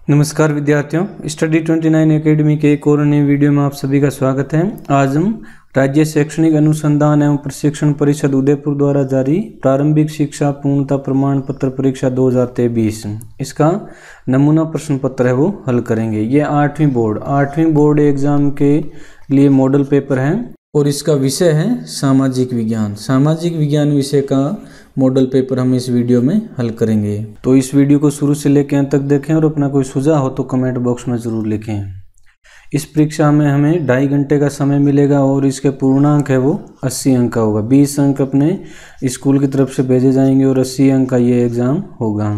नमस्कार विद्यार्थियों, study 29 academy के एक और नए वीडियो में आप सभी का स्वागत है। आज हम राज्य शैक्षणिक अनुसंधान एवं प्रशिक्षण परिषद उदयपुर द्वारा जारी प्रारंभिक शिक्षा पूर्णता प्रमाण पत्र परीक्षा 2023 इसका नमूना प्रश्न पत्र है वो हल करेंगे। ये 8वीं बोर्ड एग्जाम के लिए मॉडल पेपर है और इसका विषय है सामाजिक विज्ञान। सामाजिक विज्ञान विषय का मॉडल पेपर हम इस वीडियो में हल करेंगे। तो इस वीडियो को शुरू से लेकर अंत तक देखें और अपना कोई सुझाव हो तो कमेंट बॉक्स में ज़रूर लिखें। इस परीक्षा में हमें 2.5 घंटे का समय मिलेगा और इसके पूर्णांक है वो 80 अंक का होगा। 20 अंक अपने स्कूल की तरफ से भेजे जाएंगे और 80 अंक का ये एग्ज़ाम होगा।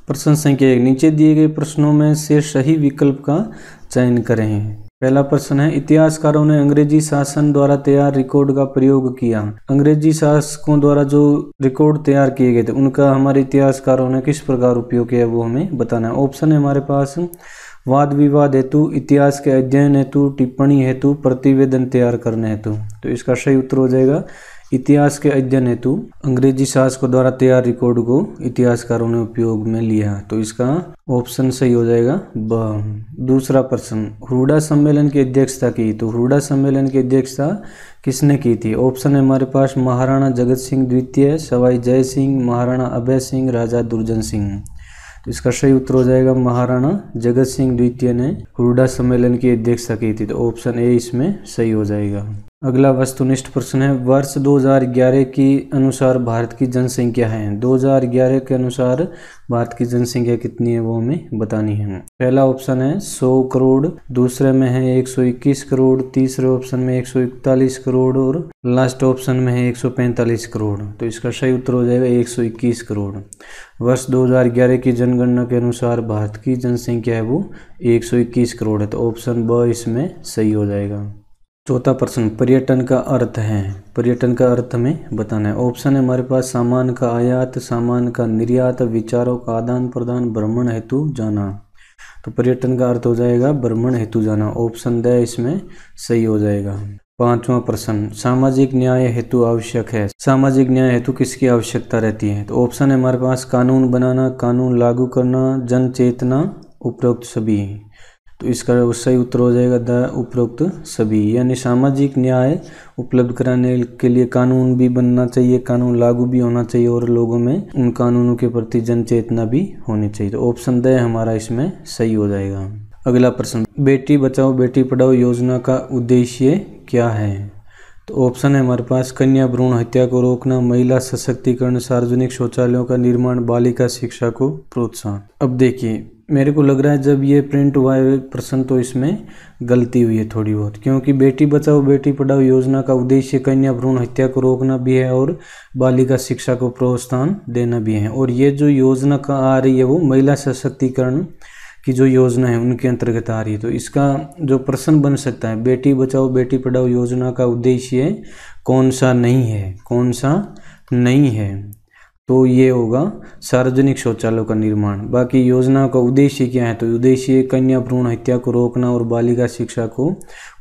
प्रश्न संख्या 1, नीचे दिए गए प्रश्नों में से सही विकल्प का चयन करें। पहला प्रश्न है, इतिहासकारों ने अंग्रेजी शासन द्वारा तैयार रिकॉर्ड का प्रयोग किया। अंग्रेजी शासकों द्वारा जो रिकॉर्ड तैयार किए गए थे उनका हमारे इतिहासकारों ने किस प्रकार उपयोग किया वो हमें बताना है। ऑप्शन है हमारे पास वाद विवाद हेतु, इतिहास के अध्ययन हेतु, टिप्पणी हेतु, प्रतिवेदन तैयार करने हेतु। तो इसका सही उत्तर हो जाएगा इतिहास के अध्ययन हेतु अंग्रेजी शासकों द्वारा तैयार रिकॉर्ड को इतिहासकारों ने उपयोग में लिया। तो इसका ऑप्शन सही हो जाएगा ब। दूसरा प्रश्न, हुडा सम्मेलन की अध्यक्षता की। तो हुडा सम्मेलन की अध्यक्षता किसने की थी। ऑप्शन है हमारे पास महाराणा जगत सिंह द्वितीय, सवाई जय सिंह, महाराणा अभय सिंह, राजा दुर्जन सिंह। तो इसका सही उत्तर हो जाएगा महाराणा जगत सिंह द्वितीय ने हुडा सम्मेलन की अध्यक्षता की थी। तो ऑप्शन ए इसमें सही हो जाएगा। अगला वस्तुनिष्ठ प्रश्न है, वर्ष 2011 के अनुसार भारत की जनसंख्या है। 2011 के अनुसार भारत की जनसंख्या कितनी है वो हमें बतानी है। पहला ऑप्शन है 100 करोड़, दूसरे में है 121 करोड़, तीसरे ऑप्शन में 141 करोड़ और लास्ट ऑप्शन में है 145 करोड़। तो इसका सही उत्तर हो जाएगा 121 करोड़। वर्ष 2011 की जनगणना के अनुसार भारत की जनसंख्या है वो 121 करोड़ है। तो ऑप्शन ब इसमें सही हो जाएगा। चौथा प्रश्न, पर्यटन का अर्थ है। पर्यटन का अर्थ हमें बताना है। ऑप्शन है हमारे पास सामान का आयात, सामान का निर्यात, विचारों का आदान प्रदान, भ्रमण हेतु जाना। तो पर्यटन का अर्थ हो जाएगा भ्रमण हेतु जाना। ऑप्शन द इसमें सही हो जाएगा। पांचवा प्रश्न, सामाजिक न्याय हेतु आवश्यक है। सामाजिक न्याय हेतु किसकी आवश्यकता रहती है। तो ऑप्शन है हमारे पास कानून बनाना, कानून लागू करना, जन चेतना, उपरोक्त सभी। तो इसका सही उत्तर हो जाएगा द उपरोक्त सभी। यानी सामाजिक न्याय उपलब्ध कराने के लिए कानून भी बनना चाहिए, कानून लागू भी होना चाहिए और लोगों में उन कानूनों के प्रति जन चेतना भी होनी चाहिए। तो ऑप्शन द हमारा इसमें सही हो जाएगा। अगला प्रश्न, बेटी बचाओ बेटी पढ़ाओ योजना का उद्देश्य क्या है। तो ऑप्शन है हमारे पास कन्या भ्रूण हत्या को रोकना, महिला सशक्तिकरण, सार्वजनिक शौचालयों का निर्माण, बालिका शिक्षा को प्रोत्साहन। अब देखिए, मेरे को लग रहा है जब ये प्रिंट हुआ है प्रश्न तो इसमें गलती हुई है थोड़ी बहुत, क्योंकि बेटी बचाओ बेटी पढ़ाओ योजना का उद्देश्य कन्या भ्रूण हत्या को रोकना भी है और बालिका शिक्षा को प्रोत्साहन देना भी है। और ये जो योजना का आ रही है वो महिला सशक्तिकरण की जो योजना है उनके अंतर्गत आ रही है। तो इसका जो प्रश्न बन सकता है, बेटी बचाओ बेटी पढ़ाओ योजना का उद्देश्य कौन सा नहीं है, कौन सा नहीं है। तो ये होगा सार्वजनिक शौचालयों का निर्माण। बाकी योजना का उद्देश्य क्या है, तो उद्देश्य कन्या भ्रूण हत्या को रोकना और बालिका शिक्षा को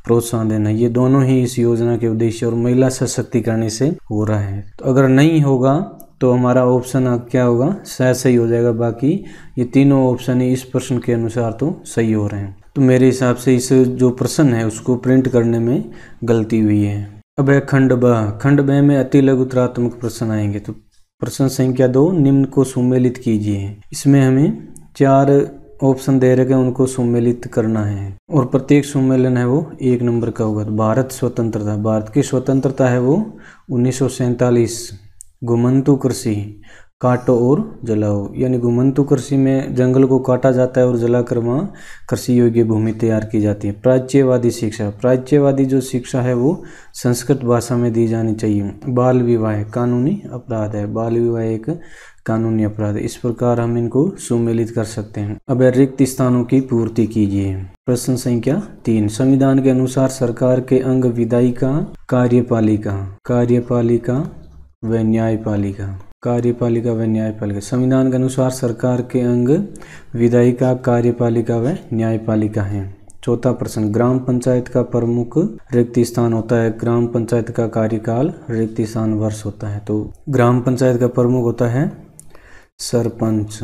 प्रोत्साहन देना। ये दोनों ही इस योजना के उद्देश्य और महिला सशक्तिकरण से हो रहा है। तो अगर नहीं होगा तो हमारा ऑप्शन क्या होगा, सही हो जाएगा। बाकी ये तीनों ऑप्शन इस प्रश्न के अनुसार तो सही हो रहे हैं। तो मेरे हिसाब से इस जो प्रश्न है उसको प्रिंट करने में गलती हुई है। अब है खंड ब। खंड ब में अति लघुतरात्मक प्रश्न आएंगे। तो प्रश्न संख्या 2, निम्न को सुमेलित कीजिए। इसमें हमें 4 ऑप्शन दे रखे हैं, उनको सुमेलित करना है और प्रत्येक सुमेलन है वो 1 नंबर का होगा। भारत स्वतंत्रता, भारत की स्वतंत्रता है वो 1947। घुमंतु कृषि, काटो और जलाओ, यानी घुमंतु कृषि में जंगल को काटा जाता है और जलाकर वहाँ कृषि योग्य भूमि तैयार की जाती है। प्राच्यवादी शिक्षा, प्राच्यवादी जो शिक्षा है वो संस्कृत भाषा में दी जानी चाहिए। बाल विवाह कानूनी अपराध है, बाल विवाह एक कानूनी अपराध है। इस प्रकार हम इनको सुमेलित कर सकते हैं। अब रिक्त स्थानों की पूर्ति कीजिए। प्रश्न संख्या 3, संविधान के अनुसार सरकार के अंग विधायिका, कार्यपालिका, कार्यपालिका व न्यायपालिका, कार्यपालिका व न्यायपालिका। संविधान के अनुसार सरकार के अंग विधायिका, कार्यपालिका व न्यायपालिका हैं। चौथा प्रश्न, ग्राम पंचायत का प्रमुख रिक्त स्थान होता है। ग्राम पंचायत का कार्यकाल रिक्त स्थान वर्ष होता है। तो ग्राम पंचायत का प्रमुख होता है सरपंच।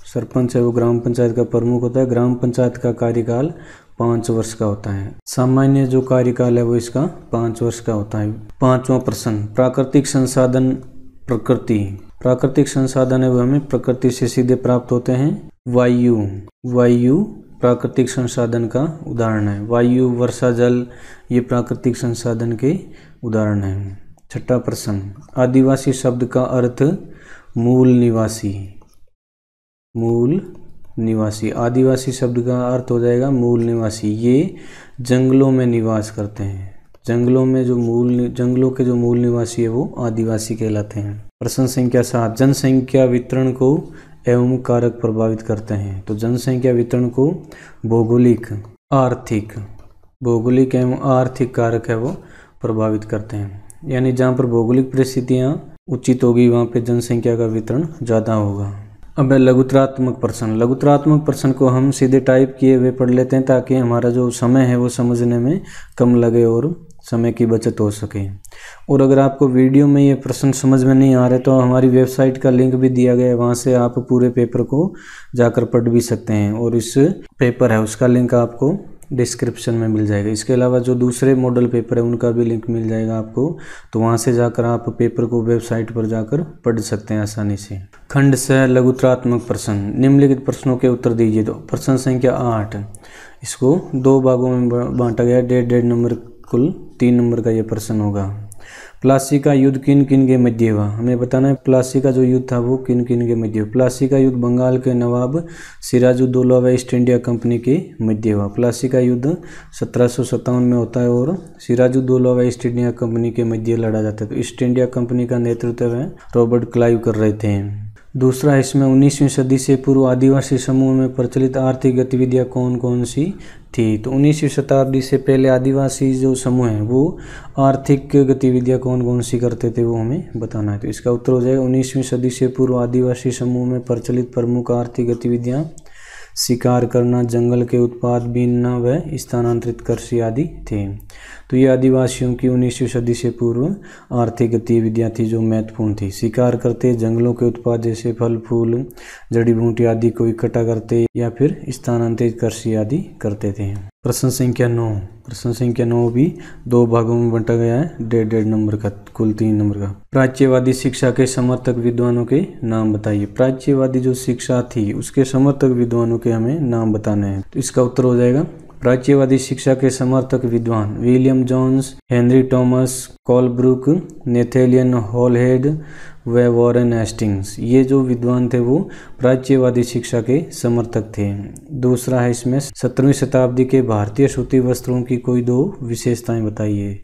सरपंच है वो ग्राम पंचायत का प्रमुख होता है। ग्राम पंचायत का कार्यकाल 5 वर्ष का होता है। सामान्य जो कार्यकाल है वो इसका 5 वर्ष का होता है। 5वां प्रश्न, प्राकृतिक संसाधन प्रकृति। प्राकृतिक संसाधन है वो हमें प्रकृति से सीधे प्राप्त होते हैं। वायु प्राकृतिक संसाधन का उदाहरण है। वायु, वर्षा जल ये प्राकृतिक संसाधन के उदाहरण हैं। 6वां प्रश्न, आदिवासी शब्द का अर्थ मूल निवासी। मूल निवासी, आदिवासी शब्द का अर्थ हो जाएगा मूल निवासी। ये जंगलों में निवास करते हैं। जंगलों के जो मूल निवासी है वो आदिवासी कहलाते हैं। प्रश्न संख्या 7, जनसंख्या वितरण को एवं कारक प्रभावित करते हैं। तो जनसंख्या वितरण को भौगोलिक एवं आर्थिक कारक है वो प्रभावित करते हैं। यानी जहाँ पर भौगोलिक परिस्थितियाँ उचित होगी वहाँ पे जनसंख्या का वितरण ज़्यादा होगा। अब है लघुत्रात्मक प्रश्न। लघुत्रात्मक प्रश्न को हम सीधे टाइप किए हुए पढ़ लेते हैं ताकि हमारा जो समय है वो समझने में कम लगे और समय की बचत हो सके। और अगर आपको वीडियो में ये प्रश्न समझ में नहीं आ रहे तो हमारी वेबसाइट का लिंक भी दिया गया है, वहाँ से आप पूरे पेपर को जाकर पढ़ भी सकते हैं और इस पेपर है उसका लिंक आपको डिस्क्रिप्शन में मिल जाएगा। इसके अलावा जो दूसरे मॉडल पेपर है उनका भी लिंक मिल जाएगा आपको, तो वहाँ से जाकर आप पेपर को वेबसाइट पर जाकर पढ़ सकते हैं आसानी से। खंड से लघुत्रात्मक प्रश्न, निम्नलिखित प्रश्नों के उत्तर दीजिए। तो प्रश्न संख्या 8, इसको 2 भागों में बांटा गया, 1.5 नंबर, कुल 3 नंबर का ये प्रश्न होगा। प्लासी का युद्ध किन किन के मध्य हुआ, हमें बताना है प्लासी का जो युद्ध था वो किन किन के मध्य हुआ। प्लासी का युद्ध बंगाल के नवाब सिराजुद्दौला व ईस्ट इंडिया कंपनी के मध्य हुआ। प्लासी का युद्ध 1757 में होता है और सिराजुद्दौला व ईस्ट इंडिया कंपनी के मध्य लड़ा जाता है। तो ईस्ट इंडिया कंपनी का नेतृत्व रॉबर्ट क्लाइव कर रहे थे। दूसरा, इसमें 19वीं सदी से पूर्व आदिवासी समूह में प्रचलित आर्थिक गतिविधियां कौन कौन सी थी। तो 19वीं शताब्दी से पहले आदिवासी जो समूह हैं वो आर्थिक गतिविधियां कौन कौन सी करते थे वो हमें बताना है। तो इसका उत्तर हो जाएगा 19वीं सदी से पूर्व आदिवासी समूह में प्रचलित प्रमुख आर्थिक गतिविधियां शिकार करना, जंगल के उत्पाद बीनना व स्थानांतरित कृषि आदि थे। तो ये आदिवासियों की 19वीं सदी से पूर्व आर्थिक गतिविधियां थी जो महत्वपूर्ण थी। शिकार करते, जंगलों के उत्पाद जैसे फल फूल जड़ी बूटी आदि को इकट्ठा करते या फिर स्थानांतरित कृषि आदि करते थे। प्रश्न संख्या 9, प्रश्न संख्या 9 भी 2 भागों में बांटा गया है, 1.5 नंबर का, कुल 3 नंबर का। प्राच्यवादी शिक्षा के समर्थक विद्वानों के नाम बताइए। प्राच्यवादी जो शिक्षा थी उसके समर्थक विद्वानों के हमें नाम बताने हैं। तो इसका उत्तर हो जाएगा प्राच्यवादी शिक्षा के समर्थक विद्वान William Jones, Henry Thomas, Colebrooke, Nathaniel Halhed व वॉरेन हेस्टिंग्स। ये जो विद्वान थे वो प्राच्यवादी शिक्षा के समर्थक थे। दूसरा है इसमें 17वीं शताब्दी के भारतीय सूती वस्त्रों की कोई 2 विशेषताएं बताइए।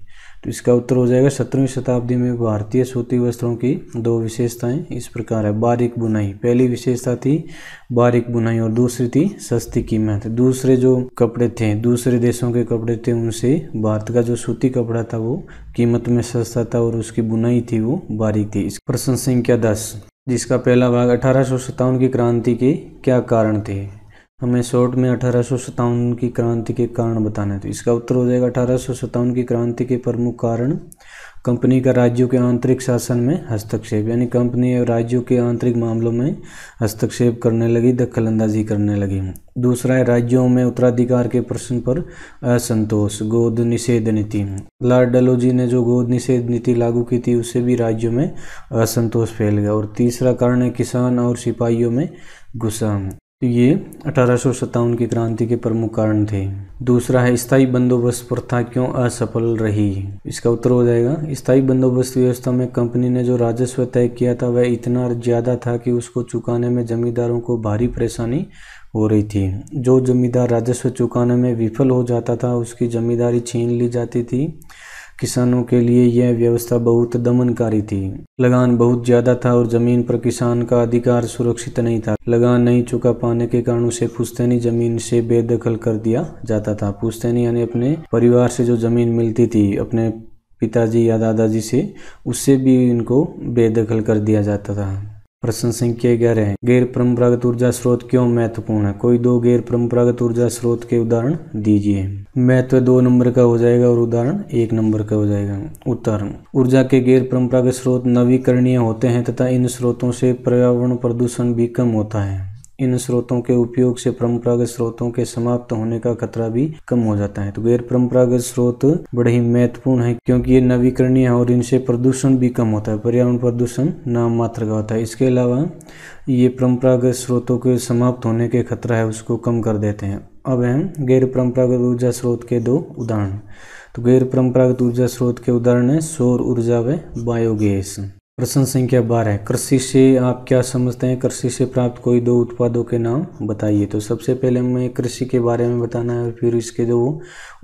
तो इसका उत्तर हो जाएगा 17वीं शताब्दी में भारतीय सूती वस्त्रों की 2 विशेषताएं इस प्रकार है। बारीक बुनाई, पहली विशेषता थी बारीक बुनाई और दूसरी थी सस्ती कीमत। दूसरे जो कपड़े थे, दूसरे देशों के कपड़े थे, उनसे भारत का जो सूती कपड़ा था वो कीमत में सस्ता था और उसकी बुनाई थी वो बारीक थी। प्रश्न संख्या 10, जिसका पहला भाग 1857 की क्रांति के क्या कारण थे। हमें शॉर्ट में 1857 की क्रांति के कारण बताना है। तो इसका उत्तर हो जाएगा 1857 की क्रांति के प्रमुख कारण कंपनी का राज्यों के आंतरिक शासन में हस्तक्षेप, यानी कंपनी राज्यों के आंतरिक मामलों में हस्तक्षेप करने लगी, दखल अंदाजी करने लगी। दूसरा है राज्यों में उत्तराधिकार के प्रश्न पर असंतोष, गोद निषेध नीति। लॉर्ड डलहौजी ने जो गोद निषेध नीति लागू की थी उससे भी राज्यों में असंतोष फैल गया। और तीसरा कारण है किसान और सिपाहियों में गुस्सा। तो ये 1857 की क्रांति के प्रमुख कारण थे। दूसरा है स्थायी बंदोबस्त प्रथा क्यों असफल रही। इसका उत्तर हो जाएगा स्थायी बंदोबस्त व्यवस्था में कंपनी ने जो राजस्व तय किया था वह इतना ज़्यादा था कि उसको चुकाने में जमींदारों को भारी परेशानी हो रही थी। जो जमींदार राजस्व चुकाने में विफल हो जाता था उसकी जमींदारी छीन ली जाती थी। किसानों के लिए यह व्यवस्था बहुत दमनकारी थी। लगान बहुत ज़्यादा था और ज़मीन पर किसान का अधिकार सुरक्षित नहीं था। लगान नहीं चुका पाने के कारण उसे पुश्तैनी ज़मीन से बेदखल कर दिया जाता था। पुश्तैनी यानी अपने परिवार से जो ज़मीन मिलती थी अपने पिताजी या दादाजी से, उससे भी इनको बेदखल कर दिया जाता था। प्रश्न संख्या 11 है, गैर परंपरागत ऊर्जा स्रोत क्यों महत्वपूर्ण है। कोई 2 गैर परंपरागत ऊर्जा स्रोत के उदाहरण दीजिए। महत्व 2 नंबर का हो जाएगा और उदाहरण 1 नंबर का हो जाएगा। उत्तर, ऊर्जा के गैर परंपरागत स्रोत नवीकरणीय होते हैं तथा इन स्रोतों से पर्यावरण प्रदूषण भी कम होता है। इन स्रोतों के उपयोग से परंपरागत स्रोतों के समाप्त होने का खतरा भी कम हो जाता है। तो गैर परंपरागत स्रोत बड़े ही महत्वपूर्ण है क्योंकि ये नवीकरणीय है और इनसे प्रदूषण भी कम होता है, पर्यावरण प्रदूषण नाम मात्र का होता है। इसके अलावा ये परंपरागत स्रोतों के समाप्त होने के खतरा है उसको कम कर देते हैं। अब हैं गैर परंपरागत ऊर्जा स्रोत के 2 उदाहरण। तो गैर परंपरागत ऊर्जा स्रोत के उदाहरण है सौर ऊर्जा व बायोगैस। प्रश्न संख्या 12, कृषि से आप क्या समझते हैं? कृषि से प्राप्त कोई 2 उत्पादों के नाम बताइए। तो सबसे पहले हमें कृषि के बारे में बताना है और फिर इसके 2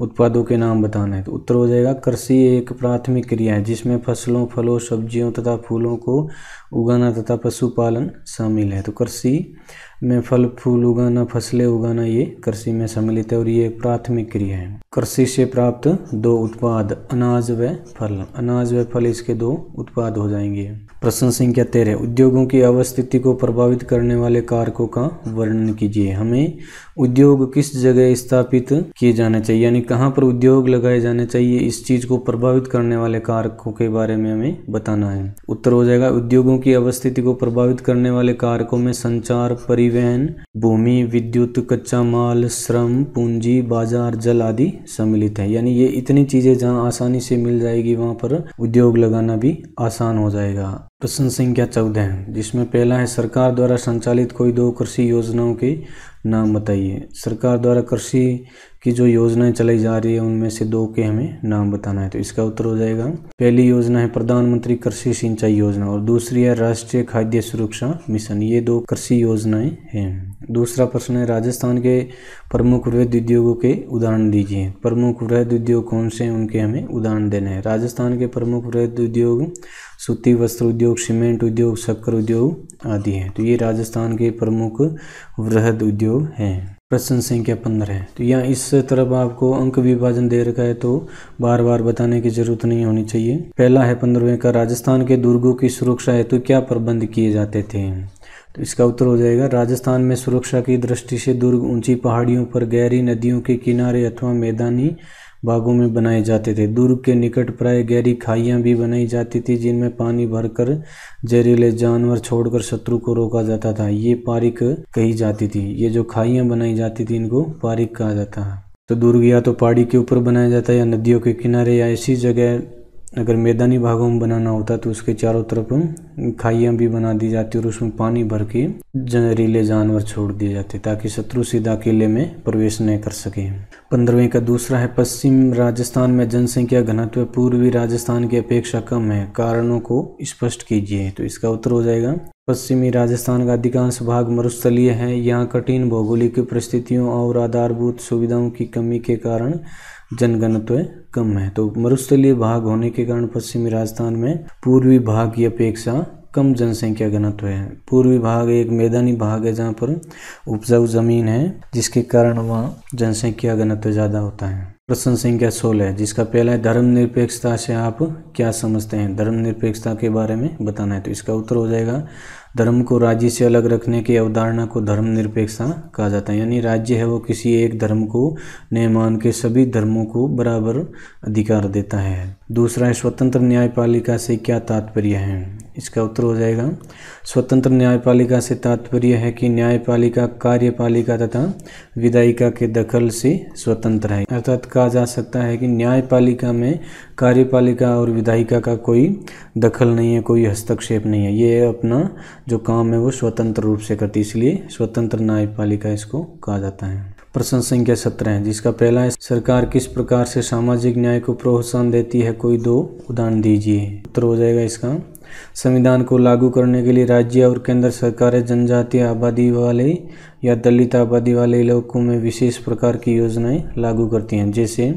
उत्पादों के नाम बताना है। तो उत्तर हो जाएगा कृषि एक प्राथमिक क्रिया है जिसमें फसलों, फलों, सब्जियों तथा फूलों को उगाना तथा पशुपालन शामिल है। तो कृषि में फल फूल उगाना, फसलें उगाना ये कृषि में सम्मिलित है और ये प्राथमिक क्रिया है। कृषि से प्राप्त 2 उत्पाद अनाज व फल। अनाज व फल इसके 2 उत्पाद हो जाएंगे। प्रश्न संख्या 13, उद्योगों की अवस्थिति को प्रभावित करने वाले कारकों का वर्णन कीजिए। हमें उद्योग किस जगह स्थापित किए जाने चाहिए, यानी कहाँ पर उद्योग लगाए जाने चाहिए, इस चीज को प्रभावित करने वाले कारकों के बारे में हमें बताना है। उत्तर हो जाएगा उद्योगों की अवस्थिति को प्रभावित करने वाले कारकों में संचार, परिवहन, भूमि, विद्युत, कच्चा माल, श्रम, पूंजी, बाजार, जल आदि सम्मिलित है। यानी ये इतनी चीजें जहाँ आसानी से मिल जाएगी वहां पर उद्योग लगाना भी आसान हो जाएगा। प्रश्न संख्या 14, जिसमें पहला है सरकार द्वारा संचालित कोई 2 कृषि योजनाओं के नाम बताइए। सरकार द्वारा कृषि की जो योजनाएं चलाई जा रही है उनमें से 2 के हमें नाम बताना है। तो इसका उत्तर हो जाएगा पहली योजना है प्रधानमंत्री कृषि सिंचाई योजना और दूसरी है राष्ट्रीय खाद्य सुरक्षा मिशन। ये 2 कृषि योजनाएं हैं। दूसरा प्रश्न है राजस्थान के प्रमुख वृहद उद्योगों के उदाहरण दीजिए। प्रमुख वृहद उद्योग कौन से हैं उनके हमें उदाहरण देने हैं। राजस्थान के प्रमुख वृहद उद्योग सूती वस्त्र उद्योग, सीमेंट उद्योग, शक्कर उद्योग आदि हैं। तो ये राजस्थान के प्रमुख वृहद उद्योग हैं। प्रश्न संख्या 15 है। तो यहाँ इस तरफ आपको अंक विभाजन दे रखा है तो बार बार बताने की जरूरत नहीं होनी चाहिए। पहला है 15वें का राजस्थान के दुर्गों की सुरक्षा हेतु क्या प्रबंध किए जाते थे। तो इसका उत्तर हो जाएगा राजस्थान में सुरक्षा की दृष्टि से दुर्ग ऊंची पहाड़ियों पर, गहरी नदियों के किनारे अथवा मैदानी भागों में बनाए जाते थे। दुर्ग के निकट प्राय गहरी खाइयां भी बनाई जाती थी जिनमें पानी भरकर जहरीले जानवर छोड़कर शत्रु को रोका जाता था। ये पारिक कही जाती थी। ये जो खाइयां बनाई जाती थी इनको पारिक कहा जाता है। तो दुर्ग या तो पहाड़ी के ऊपर बनाया जाता है या नदियों के किनारे या ऐसी जगह अगर मैदानी भागों में बनाना होता तो उसके चारों तरफ खाइयां भी बना दी जाती और उसमें पानी भर के जहरीले जानवर छोड़ दिए जाते ताकि शत्रु सीधा किले में प्रवेश न कर सके। 15वें का दूसरा है पश्चिम राजस्थान में जनसंख्या घनत्व पूर्वी राजस्थान की अपेक्षा कम है, कारणों को स्पष्ट कीजिए। तो इसका उत्तर हो जाएगा पश्चिमी राजस्थान का अधिकांश भाग मरुस्थलीय है। यहाँ कठिन भौगोलिक परिस्थितियों और आधारभूत सुविधाओं की कमी के कारण जनघनत्व कम है। तो मरुस्थलीय भाग होने के कारण पश्चिमी राजस्थान में पूर्वी भाग की अपेक्षा कम जनसंख्या घनत्व है। पूर्वी भाग एक मैदानी भाग है जहाँ पर उपजाऊ जमीन है जिसके कारण वहाँ जनसंख्या घनत्व ज़्यादा होता है। प्रश्न संख्या 16 जिसका पहला है धर्मनिरपेक्षता से आप क्या समझते हैं। धर्मनिरपेक्षता के बारे में बताना है। तो इसका उत्तर हो जाएगा धर्म को राज्य से अलग रखने की अवधारणा को धर्मनिरपेक्षता कहा जाता है। यानी राज्य है वो किसी एक धर्म को न मान के सभी धर्मों को बराबर अधिकार देता है। दूसरा है स्वतंत्र न्यायपालिका से क्या तात्पर्य है। इसका उत्तर हो जाएगा स्वतंत्र न्यायपालिका से तात्पर्य है कि न्यायपालिका कार्यपालिका तथा विधायिका के दखल से स्वतंत्र है। अर्थात कहा जा सकता है कि न्यायपालिका में कार्यपालिका और विधायिका का कोई दखल नहीं है, कोई हस्तक्षेप नहीं है। ये अपना जो काम है वो स्वतंत्र रूप से करती है, इसलिए स्वतंत्र न्यायपालिका इसको कहा जाता है। प्रश्न संख्या 17 है जिसका पहला है सरकार किस प्रकार से सामाजिक न्याय को प्रोत्साहन देती है, कोई 2 उदाहरण दीजिए। उत्तर हो जाएगा इसका संविधान को लागू करने के लिए राज्य और केंद्र सरकारें जनजातीय आबादी वाले या दलित आबादी वाले इलाकों में विशेष प्रकार की योजनाएं लागू करती हैं। जैसे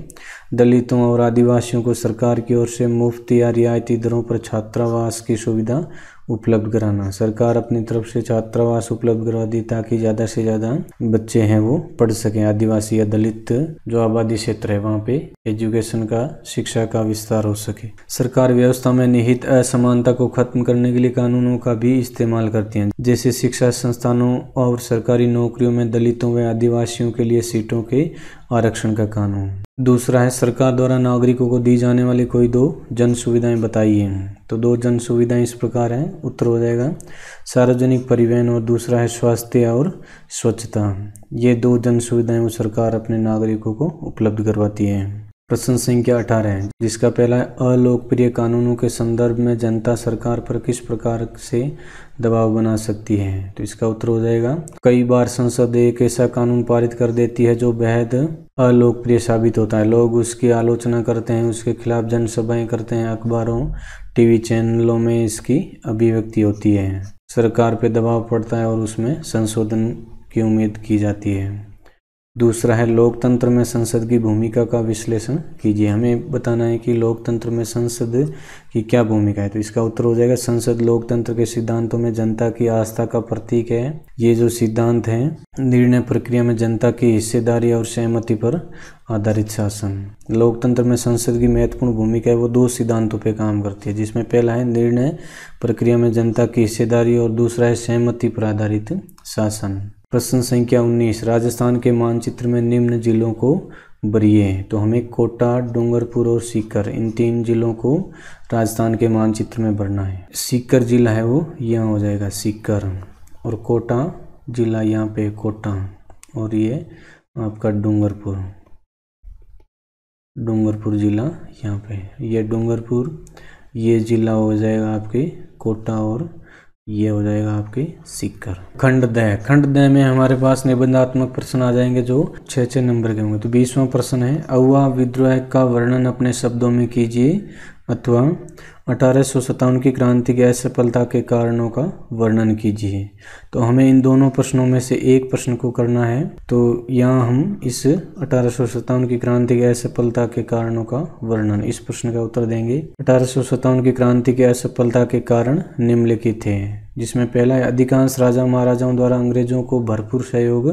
दलितों और आदिवासियों को सरकार की ओर से मुफ्त या रियायती दरों पर छात्रावास की सुविधा उपलब्ध कराना। सरकार अपनी तरफ से छात्रावास उपलब्ध करवा दी ताकि ज़्यादा से ज़्यादा बच्चे हैं वो पढ़ सकें। आदिवासी या दलित जो आबादी क्षेत्र है वहाँ पे एजुकेशन का, शिक्षा का विस्तार हो सके। सरकार व्यवस्था में निहित असमानता को खत्म करने के लिए कानूनों का भी इस्तेमाल करती हैं। जैसे शिक्षा संस्थानों और सरकारी नौकरियों में दलितों व आदिवासियों के लिए सीटों के आरक्षण का कानून। दूसरा है सरकार द्वारा नागरिकों को दी जाने वाली कोई दो जन सुविधाएं बताइए। तो दो जन सुविधाएं इस प्रकार हैं, उत्तर हो जाएगा सार्वजनिक परिवहन और दूसरा है स्वास्थ्य और स्वच्छता। ये दो जन सुविधाएं वो सरकार अपने नागरिकों को उपलब्ध करवाती है। प्रश्न संख्या 18 है, जिसका पहला है अलोकप्रिय कानूनों के संदर्भ में जनता सरकार पर किस प्रकार से दबाव बना सकती है। तो इसका उत्तर हो जाएगा कई बार संसद एक ऐसा कानून पारित कर देती है जो बेहद अलोकप्रिय साबित होता है। लोग उसकी आलोचना करते हैं, उसके खिलाफ जनसभाएं करते हैं, अखबारों टीवी चैनलों में इसकी अभिव्यक्ति होती है, सरकार पे दबाव पड़ता है और उसमें संशोधन की उम्मीद की जाती है। दूसरा है लोकतंत्र में संसद की भूमिका का विश्लेषण कीजिए। हमें बताना है कि लोकतंत्र में संसद की क्या भूमिका है। तो इसका उत्तर हो जाएगा संसद लोकतंत्र के सिद्धांतों में जनता की आस्था का प्रतीक है। ये जो सिद्धांत हैं निर्णय प्रक्रिया में जनता की हिस्सेदारी और सहमति पर आधारित शासन। लोकतंत्र में संसद की महत्वपूर्ण भूमिका है वो दो सिद्धांतों पर काम करती है, जिसमें पहला है निर्णय प्रक्रिया में जनता की हिस्सेदारी और दूसरा है सहमति पर आधारित शासन। प्रश्न संख्या 19, राजस्थान के मानचित्र में निम्न जिलों को भरिए। तो हमें कोटा, डूंगरपुर और सीकर, इन तीन जिलों को राजस्थान के मानचित्र में भरना है। सीकर जिला है वो यहाँ हो जाएगा सीकर, और कोटा जिला यहाँ पे कोटा, और ये आपका डूंगरपुर जिला यहाँ पे, ये डूंगरपुर, ये जिला हो जाएगा आपके कोटा और ये हो जाएगा आपके सीकर। खंडदय में हमारे पास निबंधात्मक प्रश्न आ जाएंगे जो 6 नंबर के होंगे। तो 20वां प्रश्न है अहुआ विद्रोह का वर्णन अपने शब्दों में कीजिए अथवा 1857 की क्रांति की असफलता के कारणों का वर्णन कीजिए। तो हमें इन दोनों प्रश्नों में से एक प्रश्न को करना है। तो यहाँ हम इस 1857 की क्रांति की असफलता के कारणों का वर्णन, इस प्रश्न का उत्तर देंगे। 1857 की क्रांति की असफलता के कारण निम्नलिखित थे, जिसमें पहला है अधिकांश राजा महाराजाओं द्वारा अंग्रेजों को भरपूर सहयोग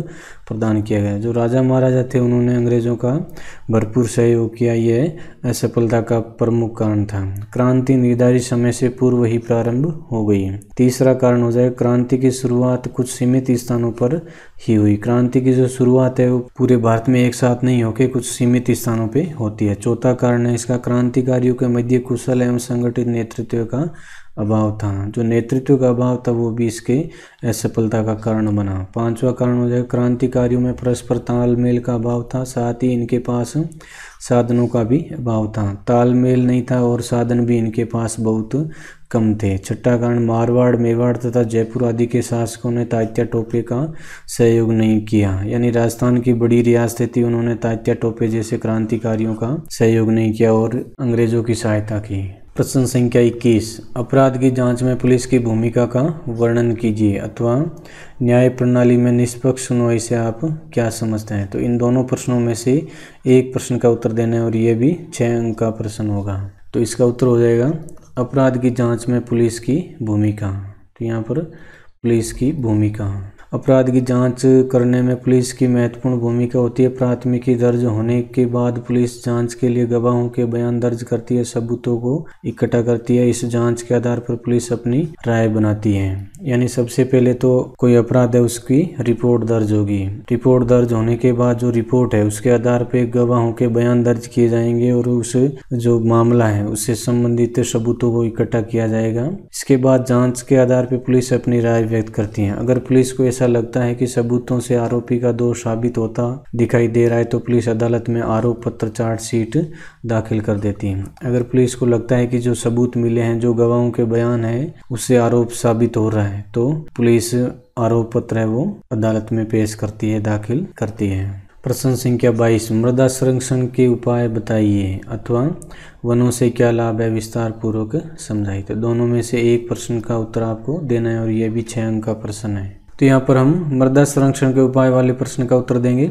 प्रदान किया गया। जो राजा महाराजा थे उन्होंने अंग्रेजों का भरपूर सहयोग किया, यह असफलता का प्रमुख कारण था। क्रांति निर्धारित समय से पूर्व ही प्रारंभ हो गई। तीसरा कारण हो जाए क्रांति की शुरुआत कुछ सीमित स्थानों पर ही हुई। क्रांति की जो शुरुआत है वो पूरे भारत में एक साथ नहीं होकर कुछ सीमित स्थानों पे होती है। चौथा कारण है इसका क्रांतिकारियों के मध्य कुशल एवं संगठित नेतृत्व का अभाव था। जो नेतृत्व का अभाव था वो भी इसके असफलता का कारण बना। पांचवा कारण हो जाएगा क्रांतिकारियों में परस्पर तालमेल का अभाव था, साथ ही इनके पास साधनों का भी अभाव था। तालमेल नहीं था और साधन भी इनके पास बहुत कम थे। छठा कारण मारवाड़, मेवाड़ तथा जयपुर आदि के शासकों ने तात्या टोपे का सहयोग नहीं किया। यानी राजस्थान की बड़ी रियासतें थी, उन्होंने तात्या टोपे जैसे क्रांतिकारियों का सहयोग नहीं किया और अंग्रेजों की सहायता की। प्रश्न संख्या 21, अपराध की जांच में पुलिस की भूमिका का वर्णन कीजिए अथवा न्याय प्रणाली में निष्पक्ष सुनवाई से आप क्या समझते हैं। तो इन दोनों प्रश्नों में से एक प्रश्न का उत्तर देना है और ये भी 6 अंक का प्रश्न होगा। तो इसका उत्तर हो जाएगा अपराध की जांच में पुलिस की भूमिका। तो यहाँ पर पुलिस की भूमिका, अपराध की जांच करने में पुलिस की महत्वपूर्ण भूमिका होती है। प्राथमिकी दर्ज होने के बाद पुलिस जांच के लिए गवाहों के बयान दर्ज करती है, सबूतों को इकट्ठा करती है। इस जांच के आधार पर पुलिस अपनी राय बनाती है। यानी सबसे पहले तो कोई अपराध है उसकी रिपोर्ट दर्ज होगी। रिपोर्ट दर्ज होने के बाद जो रिपोर्ट है उसके आधार पर गवाहों के बयान दर्ज किए जाएंगे और उस जो मामला है उससे संबंधित सबूतों को इकट्ठा किया जाएगा। इसके बाद जाँच के आधार पर पुलिस अपनी राय व्यक्त करती है। अगर पुलिस को ऐसा लगता है कि सबूतों से आरोपी का दोष साबित होता दिखाई दे रहा है तो पुलिस अदालत में आरोप पत्र चार्जशीट दाखिल कर देती है। अगर पुलिस को लगता है कि जो सबूत मिले हैं, जो गवाहों के बयान है उससे आरोप साबित हो रहा है तो पुलिस आरोप पत्र है वो अदालत में पेश करती है, दाखिल करती है। प्रश्न संख्या 22, मृदा संरक्षण के उपाय बताइए अथवा वनों से क्या लाभ है विस्तार पूर्वक समझाइए। तो दोनों में से एक प्रश्न का उत्तर आपको देना है और ये भी 6 अंक का प्रश्न है। तो यहाँ पर हम मृदा संरक्षण के उपाय वाले प्रश्न का उत्तर देंगे।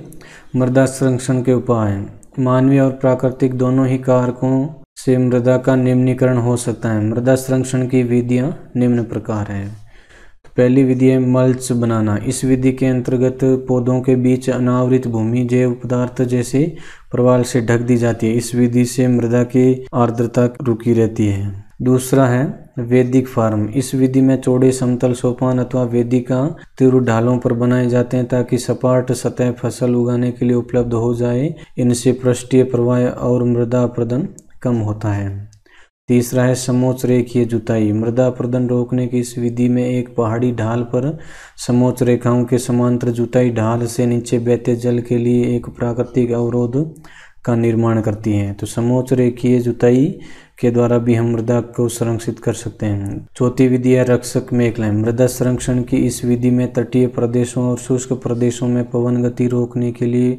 मृदा संरक्षण के उपाय, मानवीय और प्राकृतिक दोनों ही कारकों से मृदा का निम्नीकरण हो सकता है। मृदा संरक्षण की विधियाँ निम्न प्रकार है। तो पहली विधि है मल्च बनाना। इस विधि के अंतर्गत पौधों के बीच अनावृत भूमि जैव पदार्थ जैसे प्रवाल से ढक दी जाती है। इस विधि से मृदा की आर्द्रता रुकी रहती है। दूसरा है वैदिक फार्म। इस विधि में चौड़े समतल सोपान अथवा वेदिका तीव्र ढालों पर बनाए जाते हैं ताकि सपाट सतह फसल उगाने के लिए उपलब्ध हो जाए। इनसे पृष्ठीय प्रवाह और मृदा अपरदन कम होता है। तीसरा है समोच्च रेखीय जुताई। मृदा अपरदन रोकने की इस विधि में एक पहाड़ी ढाल पर समोच्च रेखाओं के समांतर जुताई ढाल से नीचे बहते जल के लिए एक प्राकृतिक अवरोध का निर्माण करती है। तो समोच्च रेखीय जुताई के द्वारा भी हम मृदा को संरक्षित कर सकते हैं। चौथी विधि है रक्षक मेखलाएं। मृदा संरक्षण की इस विधि में तटीय प्रदेशों और शुष्क प्रदेशों में पवन गति रोकने के लिए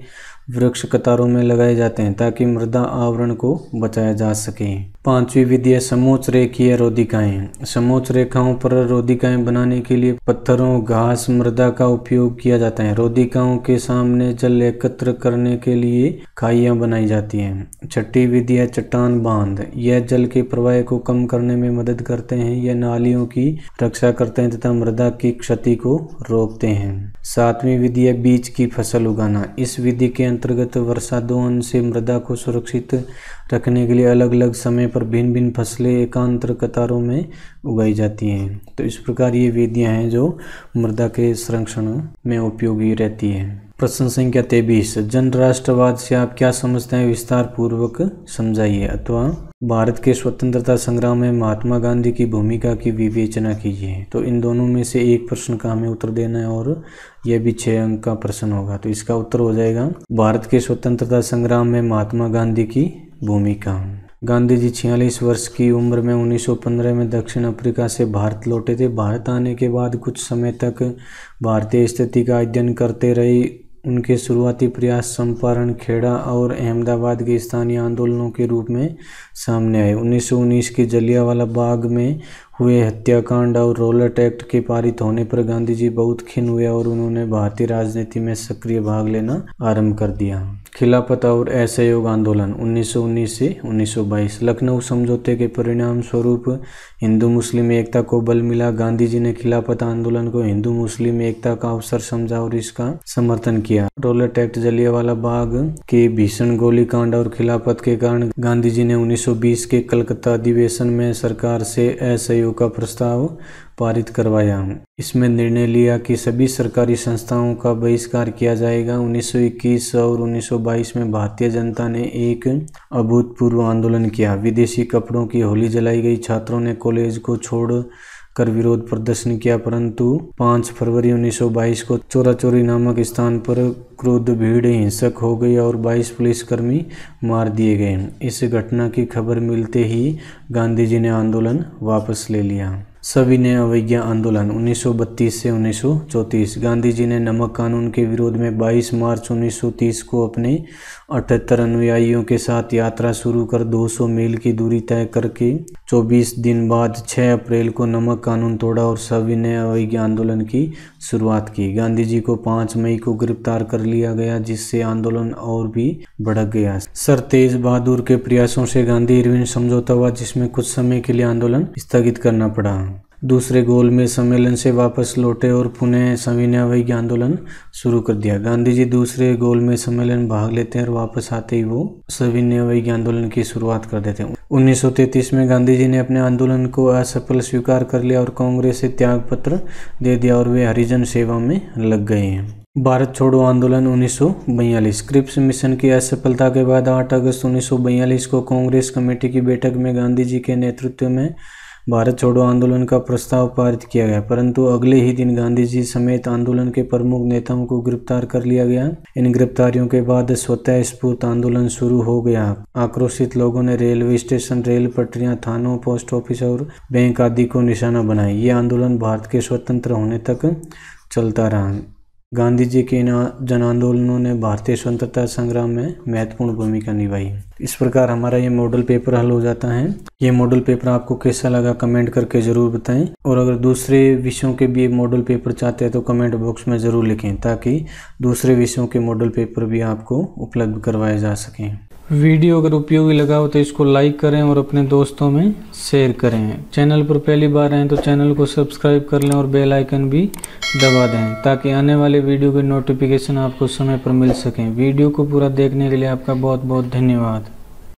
वृक्ष कतारों में लगाए जाते हैं ताकि मृदा आवरण को बचाया जा सके। पांचवी विधि है समोच्च रेखीय रोधिकाएं। समोच्च रेखाओं पर रोधिकाएं बनाने के लिए पत्थरों, घास, मृदा का उपयोग किया जाता है। रोधिकाओं के सामने जल एकत्र करने के लिए खाइयां बनाई जाती हैं। छठी विधि है चट्टान बांध। यह जल के प्रवाह को कम करने में मदद करते हैं। यह नालियों की रक्षा करते हैं तथा मृदा की क्षति को रोकते हैं। सातवीं विधि है बीज की फसल उगाना। इस विधि के अंतर्गत वर्षा दोहन से मृदा को सुरक्षित रखने के लिए अलग अलग समय पर भिन्न भिन्न फसलें एकांतर कतारों में उगाई जाती हैं। तो इस प्रकार ये विधियां हैं जो मृदा के संरक्षण में उपयोगी रहती है। प्रश्न संख्या 23, जन राष्ट्रवाद से आप क्या समझते हैं, विस्तार पूर्वक समझाइए। अथवा भारत के स्वतंत्रता संग्राम में महात्मा गांधी की भूमिका की विवेचना कीजिए। तो इन दोनों में से एक प्रश्न का हमें उत्तर देना है और यह भी 6 अंक का प्रश्न होगा। तो इसका उत्तर हो जाएगा भारत के स्वतंत्रता संग्राम में महात्मा गांधी की भूमिका। गांधी जी 46 वर्ष की उम्र में 1915 में दक्षिण अफ्रीका से भारत लौटे थे। भारत आने के बाद कुछ समय तक भारतीय स्थिति का अध्ययन करते रहे। उनके शुरुआती प्रयास चंपारण, खेड़ा और अहमदाबाद के स्थानीय आंदोलनों के रूप में सामने आए। 1919 की जलियांवाला बाग में हुए हत्याकांड और रॉलेट एक्ट के पारित होने पर गांधी जी बहुत खिन्न हुए और उन्होंने भारतीय राजनीति में सक्रिय भाग लेना आरंभ कर दिया। खिलाफत और असहयोग आंदोलन 1919 से 1922। लखनऊ समझौते के परिणाम स्वरूप हिंदू मुस्लिम एकता को बल मिला। गांधी जी ने खिलाफत आंदोलन को हिंदू मुस्लिम एकता का अवसर समझा और इसका समर्थन किया। रॉलेट एक्ट, जलियांवाला बाग के भीषण गोलीकांड और खिलाफत के कारण गांधी जी ने 1920 के कलकत्ता अधिवेशन में सरकार से असहयोग का प्रस्ताव पारित करवाया। इसमें निर्णय लिया कि सभी सरकारी संस्थाओं का बहिष्कार किया जाएगा। 1921 और 1922 में भारतीय जनता ने एक अभूतपूर्व आंदोलन किया। विदेशी कपड़ों की होली जलाई गई। छात्रों ने कॉलेज को छोड़ कर विरोध प्रदर्शन किया, परंतु 5 फरवरी 1922 को चोराचोरी नामक स्थान पर क्रुद्ध भीड़ हिंसक हो गई और 22 पुलिसकर्मी मार दिए गए। इस घटना की खबर मिलते ही गांधी जी ने आंदोलन वापस ले लिया। सविनय अवज्ञा आंदोलन 1932 से 1934। गांधी जी ने नमक कानून के विरोध में 22 मार्च 1930 को अपने 78 अनुयायियों के साथ यात्रा शुरू कर 200 मील की दूरी तय करके 24 दिन बाद 6 अप्रैल को नमक कानून तोड़ा और सविनय अवज्ञा आंदोलन की शुरुआत की। गांधी जी को 5 मई को गिरफ्तार कर लिया गया, जिससे आंदोलन और भी भड़क गया। सर तेज बहादुर के प्रयासों से गांधी इरविन समझौता हुआ, जिसमें कुछ समय के लिए आंदोलन स्थगित करना पड़ा। दूसरे गोलमेज सम्मेलन से वापस लौटे और पुनः सविनय अवज्ञा आंदोलन शुरू कर दिया। गांधी जी दूसरे गोलमेज सम्मेलन में भाग लेते हैं और वापस आते ही वो सविनय अवज्ञा आंदोलन की शुरुआत कर देते हैं। 1933 में गांधी जी ने अपने आंदोलन को असफल स्वीकार कर लिया और कांग्रेस से त्याग पत्र दे दिया और वे हरिजन सेवा में लग गए हैं। भारत छोड़ो आंदोलन 1942। क्रिप्स मिशन की असफलता के बाद 8 अगस्त 1942 को कांग्रेस कमेटी की बैठक में गांधी जी के नेतृत्व में भारत छोड़ो आंदोलन का प्रस्ताव पारित किया गया, परंतु अगले ही दिन गांधी जी समेत आंदोलन के प्रमुख नेताओं को गिरफ्तार कर लिया गया। इन गिरफ्तारियों के बाद स्वतः स्फूर्त आंदोलन शुरू हो गया। आक्रोशित लोगों ने रेलवे स्टेशन, रेल पटरियां, थानों, पोस्ट ऑफिस और बैंक आदि को निशाना बनाया। ये आंदोलन भारत के स्वतंत्र होने तक चलता रहा। गांधी जी के इन जन आंदोलनों ने भारतीय स्वतंत्रता संग्राम में महत्वपूर्ण भूमिका निभाई। इस प्रकार हमारा ये मॉडल पेपर हल हो जाता है। ये मॉडल पेपर आपको कैसा लगा कमेंट करके ज़रूर बताएं, और अगर दूसरे विषयों के भी मॉडल पेपर चाहते हैं तो कमेंट बॉक्स में ज़रूर लिखें, ताकि दूसरे विषयों के मॉडल पेपर भी आपको उपलब्ध करवाए जा सकें। वीडियो अगर उपयोगी लगा हो तो इसको लाइक करें और अपने दोस्तों में शेयर करें। चैनल पर पहली बार आएँ तो चैनल को सब्सक्राइब कर लें और बेल आइकन भी दबा दें, ताकि आने वाले वीडियो के नोटिफिकेशन आपको समय पर मिल सकें। वीडियो को पूरा देखने के लिए आपका बहुत बहुत धन्यवाद।